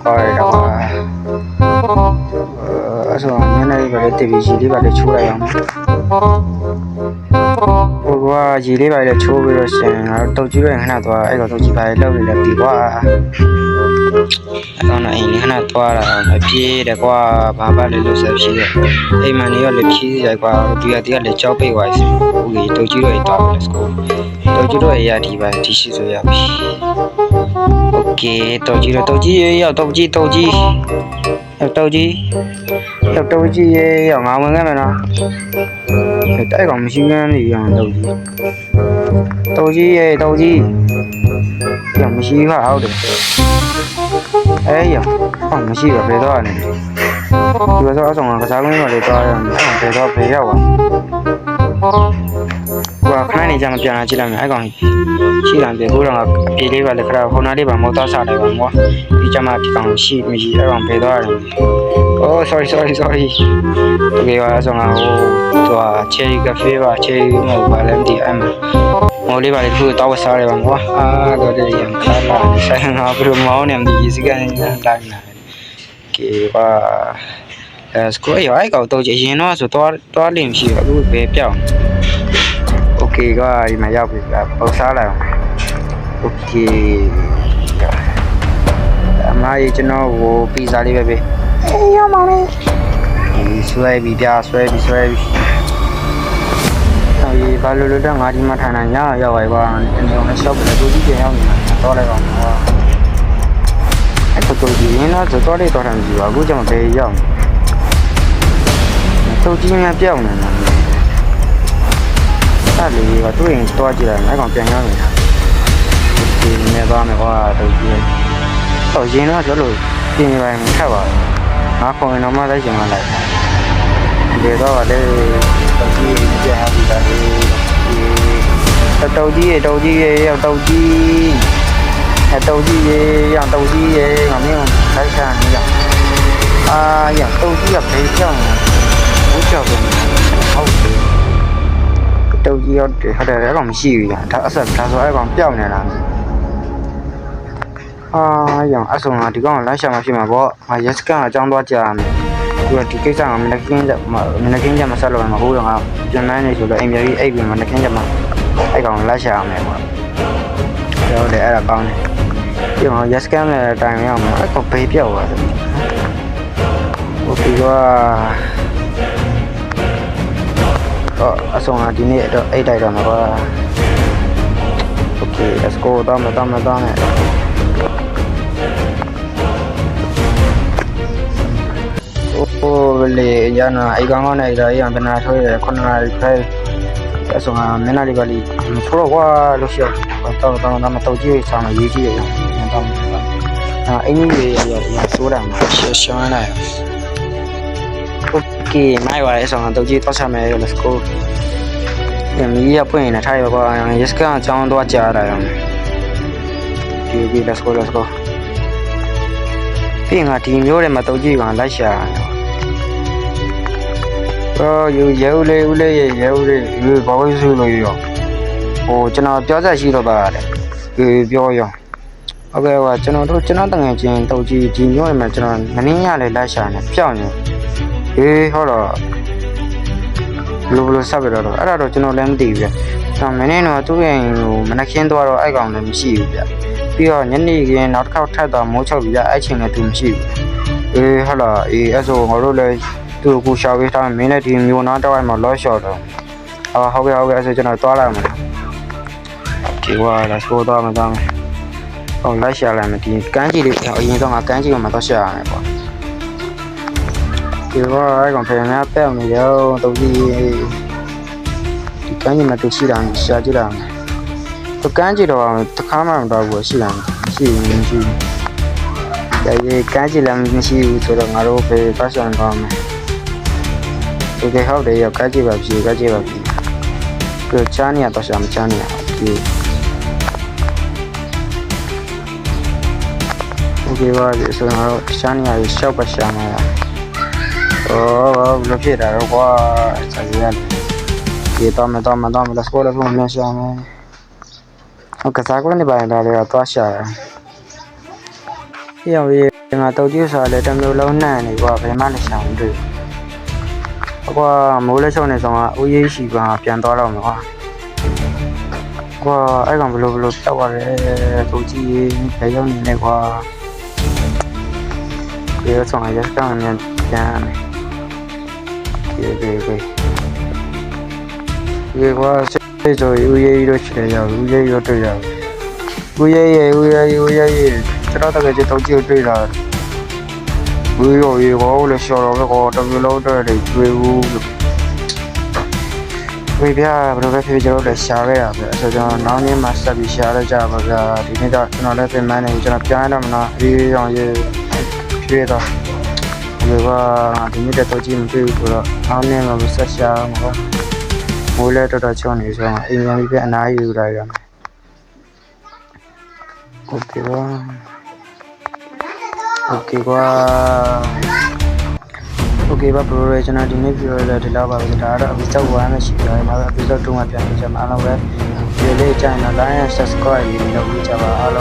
ကောင်းရတာကွာအဲ့ဆိုမျက်နှာလေးပါလေတီဗီကြီးလေးပါလေချိုးလိုက်အောင်ဟိုကကြီးလေးပါလေချိုးပြီးတော့ရှင်ငါတို့တုတ်ကြီးရဲ့ခဏသွားအဲ့တော့တုတ်ကြီးပါလေလောက်နေတယ်ဒီကွာအဲ့တော့အိမ်လေးခဏသွားတာမပြေးတယ်ကွာဘာပါလေလို့ဆက်ပြေးတယ်အိမ်မနေရောလေဖြီးရိုက်ကွာဒီကလေကြောက်ပိတ်သွားစီဟုတ်ကြီးတုတ်ကြီးရဲ့သွားပြီ let's go တုတ်ကြီးရဲ့ရဒီပါဒီရှိဆိုရပြီ okay တုတ်ကြီးရောက်တုတ်ကြီးရောက်ငါဝင်ခဲ့မယ်နော်တိုက်ကောင်မရှိမှန်းနေရအောင်တုတ်ကြီးရောက်မရှိပါဟုတ်တယ်အေးရောက်မရှိတော့ဘယ်တော့အနေဒီလိုဆိုအဆောင်ကစားကွင်းမှာလေသွားရအောင်ဘယ်တော့ဘယ်ရောက်ကွာခဏနေကြမပြန်လာကြည့်လိုက်မယ်အဲ့ကောင်ရှိတယ်ပြေကိုတော့ပြေးလေးပါလေခဏခုနလေးပါမောသားစားတယ်ပါမောဒီကြမှာဒီကောင်ရှိမရှိအဲ့ကောင်ဘယ်တော့ရလဲOh sorry ဒီကဆိုငါဟိုတော့ချေကဖေးပါချေမဟုတ်ပါလဲဒီအမမော်လေးပါလေသူတော့စားရပါမောတော့တဲ့ရံခါလာဆိုင်ငါဘယ်လိုမောင်းနေမှဒီစကန်တိုင်းလာကေပါစကိုရအိုက်ကောက်တော့ရင်တော့ဆိုတော့လင်းရှိအခုဘယ်ပြောင်း Okay ကဒီမှာရောက်ပြီပေါ့စားလိုက်အောင် Okay အမကြီးကျွန်တော်ဟိုပီဇာလေးပဲပေးအေးရပါမယ်ဆွဲပြီးအေးဘာလို့လဲတော့ငါဒီမှာထိုင်နေရရောက်ပါကွာဒီနေ့နဲ့ shop လည်းတို့ကြီးပြန်ရောက်နေတာတော့လိုက်ပါဦးအဲ့တော့ဒီရင်းတော့လေးတော့တယ်ကြည့်ပါအခုကျမှဘယ်ရောက်တုတ်ကြီးများပြောင်းနေတာအဲ့လေကတွေ့ရင်တော့ကြည့်လိုက်အဲ့ကောင်ပြန်ရောက်နေတာဒီနေ့သွားမယ်ကွာတုတ်ကြီးတော့ရင်းတော့ကျလို့ပြင်ပိုင်းခက်ပါငါခေါင်းတော့မှလိုက်ချင်မှလိုက်ဒီတော့လေတုတ်ကြီးပြန်ရောက်ပြီလားတုတ်ကြီးရောက်တုတ်ကြီးရောက်ငါမင်းလိုက်ချင်နေရရောက်တုတ်ကြီးကဖေးပြောင်းဘူးကြောက်တယ်ဟုတ်တယ်တုတ်ကြီးရောက်တယ်ဟုတ်တယ်အဲ့ကောင်မရှိဘူးညာဒါအဆက်ဒါဆိုအဲ့ကောင်ပြောင်းနေတာရောင်အဆုံကဒီကောင်လမ်းရှာမှဖြစ်မှာပေါ့ငါရက်စကန်အကြောင်းသွားကြာမယ်ဒီကဒီကိစ္စကမနက်ခင်းကြမဆက်လို့မဟုတ်တော့ငါပြန်မနေဆိုတော့အိမ်ကြီးအိပ်ပြီးမနက်ခင်းကြမှာအဲ့ကောင်လမ်းရှာရမယ်ပေါ့ဟုတ်တယ်အဲ့ဒါကောင်းတယ်ဒီကောင်ရက်စကန်နဲ့တိုင်ရအောင်အဲ့ကောင်ဘေးပြောက်သွားတယ်โอเคအဆုံကဒီနေ့တော့အိတ်တိုက်တော့မှာကွာ Okay let's go တော့မယ်โอ้လေရနာအိတ်ကောင်ကနဲ့ဒါရံဘနာထွေးရခုနကခိုင်းအဆုံကမင်းနာလေးပါလီထိုးတော့ကွာလို့ရှိတော့တော့မတော့ကြည့်ဆောင်ရေးကြည့်ရအောင်တော့အင်းကြီးရဆိုးတာမှာရှင်းလိုက်Okay မိုက်ပါလေအဆောင်တော့ကြည့်တော့ဆက်မယ် let's go မီးရပွင့်နေထားရပါကွာရက်စကန်အကြောင်းတော့ကြားတာရောဒီ let's go ပြင်ကဒီမျိုးတွေမှာတော့ကြည့်ပါလိုက်ရှာရဲဦးလေးဘာလို့ဆိုလို့ရောဟိုကျွန်တော်ပြောချက်ရှိတော့ပါတယ်ပြောရောဟုတ်ကဲ့ကွာကျွန်တော်တငယ်ချင်းတော့ကြည့်ဒီမျိုးတွေမှာကျွန်တော်မင်းရလေလိုက်ရှာနေပြောင်းနေဟုတ်တော့လို့ဆက်ပြတော့အဲ့ဒါတော့ကျွန်တော်လည်းမသိဘူးဗျမင်းတော့သူ့ရဲ့ဟိုမနက်ခင်းသွားတော့အဲ့ကောင်လည်းမရှိဘူးဗျပြီးတော့ညနေခင်းနောက်တစ်ခေါက်ထပ်တော့မိုးချုပ်ပြအဲ့ချိန်လည်းသူမရှိဘူးဟုတ်လားအဲ့ဆိုငါတို့လည်းသူ့ကိုရှာပေးထားမင်းလည်းဒီမျိုးနာတော့အဲ့မှာလော့ရှော့တော့ဟုတ်ကဲ့အဲ့ဆိုကျွန်တော်သွားလိုက်မယ်ဒီကlet's go သွားမယ်လိုက်ရှာလိုက်မယ်ဒီကန်းကြီးလေးအရင်တော့ငါကန်းကြီးကမှတော့ရှာရမယ်ပေါ့ဒီအဲ့ကောင်ဖေးများပဲ့နေရောတော့ဒီကန်းကြီးမှာတူရှိတာရှာကြည့်လာမယ်သူကန်းကြီးတော့တခါမှမတော့ဘူးရှိလားမရှိကန်းကြီးလည်းမရှိဘူးဆိုတော့ငါတို့ဖေးပတ်စံသွားမယ်ဒီကဟုတ်တယ်ရောကန်းကြီးပါပြီကိုချားနေတော့ရှာမချားနေဒီOkay ပါဆိုတော့ရှားနေရရှောက်ပါရှာမှာဘယ်ဖြစ်တာတော့ကွာဆက်ရတယ်ဒီတော့မ let's go လည်းဘုံမြရှာမယ်ဟုတ်ကစားကွန်းနေပါရင်ဒါလည်းတော့ရှာရဟေး ဒီမှာတုတ်ကြီးဆိုတာလည်းတစ်မျိုးလုံးနှံ့နေကွာဘယ်မှလည်းရှောင်တွေ့ကွာမိုးလဲချုံနေဆောင်ကဦးရေးရှိပါပြန်သွားတော့မှာကွာကွာအဲ့ကောင်ဘလို့တောက်ရတယ်တုတ်ကြီးဘယ်ရောက်နေလဲကွာဒီဆောင်ရစကောင်မြန်ပြန်ဒီကွာစေဆိုဦးရေးတို့ချေရောက်ဦးရေးတို့တွေ့ရောက်ဦးရေးကျွန်တော်တကယ်တုတ်ကြီးတွေ့လာဝေးရောရေကောလည်းရှော်တော့ပဲကောတမျိုးလုံးတွေ့တယ်တွေ့ဘူးဝေးပြဘယ်လိုပဲဖြစ်ကျွန်တော်လည်းရှားခဲ့ရပဲဆိုတော့နောက်နေ့မှဆက်ပြီးရှားရကြပါဗျာဒီနေ့တော့ကျွန်တော်လည်းပြင်ပန်းနေကျွန်တော်ပြန်ရတော့မလားအေးအောင်ရေးဖြည့်တော့ဒီကဒီနေ့တော့ကြည့်မတွေ့ဘူးဆိုတော့နောက်နေ့မှဆက်ရှားမှာမိုးလဲတော်ချုံနေဆိုတော့အိမ်ပြန်ပြီးအနားယူလိုက်ရမယ်โอเคပါโอเคကွာโอเคပါ bro ကျွန်တော်ဒီနေ့ပြောရတဲ့ဒီလောက်ပါပဲဒါတော့ episode 1နဲ့ရှိတယ်နောက် episode 2မှာပြန်ကြမှာအားလုံးပဲဒီလေးကြိုင်တော့ like and subscribe လုပ်ကြပါအားလုံး